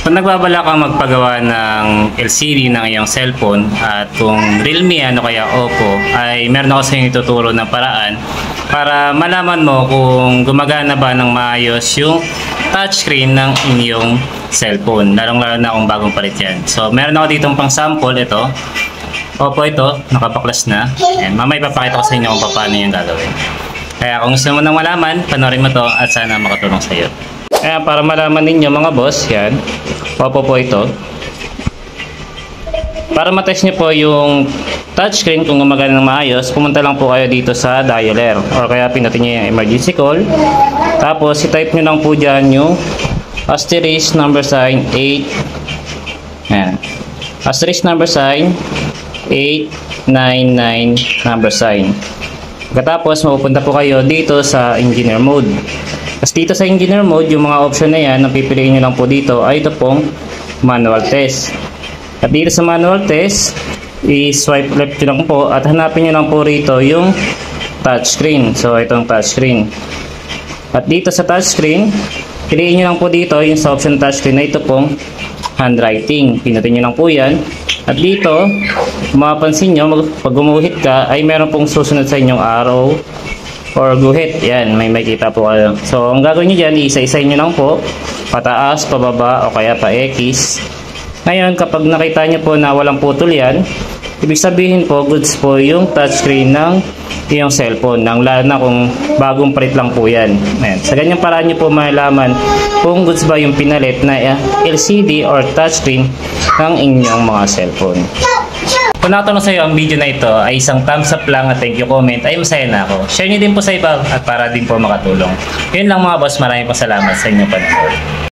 Kung nagbabala kang magpagawa ng LCD ng iyong cellphone at kung Realme ano kaya Oppo, ay meron ako sa inyo ituturo ng paraan para malaman mo kung gumagana ba ng maayos yung touchscreen ng inyong cellphone, lalong-lalo na kung bagong palit yan. So meron ako ditong pang sample, ito Oppo, ito nakapaklas na. And mamaya ipapakita ko sa inyo kung paano yung gagawin. Kaya kung gusto mo nang malaman, panoorin mo to at sana makatulong sa iyo. Kaya para malaman ninyo mga boss, yan Oppo po ito. Para matest nyo po yung touchscreen kung gumagana ng maayos, pumunta lang po kayo dito sa dialer or kaya pinutin nyo yung emergency call. Tapos i-type nyo lang po dyan yung asterisk number sign 8. Yan. Asterisk number sign 899 number sign. Pagkatapos mapupunta po kayo dito sa engineer mode. Tapos dito sa engineer mode, yung mga option na yan, ang pipiliin nyo lang po dito ay ito pong manual test. At dito sa manual test, i-swipe left nyo lang po at hanapin nyo lang po rito yung touchscreen. So itong touchscreen. At dito sa touchscreen, piliin nyo lang po dito yung sa option touchscreen na ito pong handwriting. Pinutin nyo lang po yan. At dito, kung mapapansin nyo, pag gumuhit ka, ay meron pong susunod sa inyong arrow or guhit. Yan, may makita po kayo. So, ang gagawin nyo dyan, isa-isay nyo lang po, pataas, pababa, o kaya pa X. Ngayon, kapag nakita nyo po na walang putol yan, ibig sabihin po, goods po yung touchscreen ng iyong cellphone, lalo na kung bagong palit lang po yan. Ayan. Sa ganyang paraan nyo po malalaman kung goods ba yung pinalit na LCD or touchscreen ng inyong mga cellphone. Kung nakatulong sa iyo ang video na ito ay isang thumbs up lang at thank you comment, ay masaya na ako. Share nyo din po sa iba at para din po makatulong. Yun lang mga boss, maraming salamat sa inyong panahon.